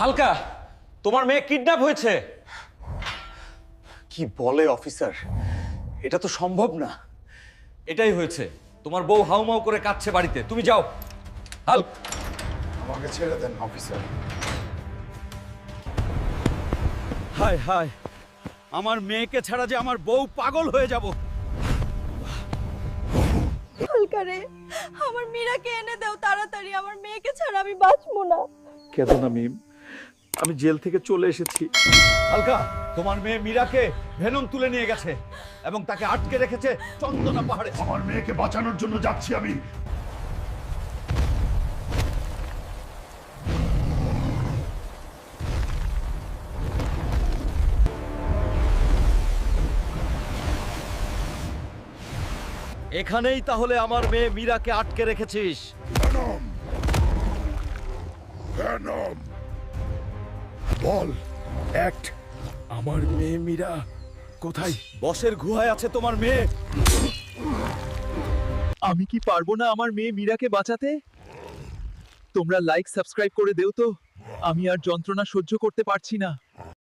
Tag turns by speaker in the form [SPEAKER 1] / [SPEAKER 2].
[SPEAKER 1] হালকা, তোমার মেয়ে কিডন্যাপ হয়েছে।
[SPEAKER 2] কি বলে অফিসার? এটা তো সম্ভব না।
[SPEAKER 1] এটাই হয়েছে। তোমার বউ হাউমাউ করে কাঁদছে বাড়িতে, তুমি যাও। হাল্ক,
[SPEAKER 3] আমাকে ছেড়ে দেন অফিসার।
[SPEAKER 1] হায় হায়, আমার মেয়েকে ছাড়া যে আমার বউ পাগল হয়ে যাব।
[SPEAKER 4] হালকা রে, আমার মীরাকে এনে দাও তাড়াতাড়ি, আমার মেয়েকে ছাড়া আমি বাঁচবো না।
[SPEAKER 2] কেঁদো না মিম, আমি জেল থেকে চলে এসেছি।
[SPEAKER 1] হালকা, তোমার মেয়ে মীরাকে ভেনম তুলে নিয়ে গেছে এবং তাকে আটকে রেখেছে চন্দনা পাহাড়ে।
[SPEAKER 3] আমার মেয়েকে বাঁচানোর জন্য যাচ্ছি আমি।
[SPEAKER 1] এখানেই তাহলে আমার মেয়ে মীরাকে আটকে রেখেছিস।
[SPEAKER 3] ভেনম, ভেনম, বল অ্যাক্ট। আমার মেয়ে মীরা কোথায়?
[SPEAKER 1] বসের গুহায় আছে তোমার মেয়ে।
[SPEAKER 5] আমি কি পারবো না আমার মেয়ে মীরাকে বাঁচাতে? তোমরা লাইক সাবস্ক্রাইব করে দেও তো, আমি আর যন্ত্রণা সহ্য করতে পারছি না।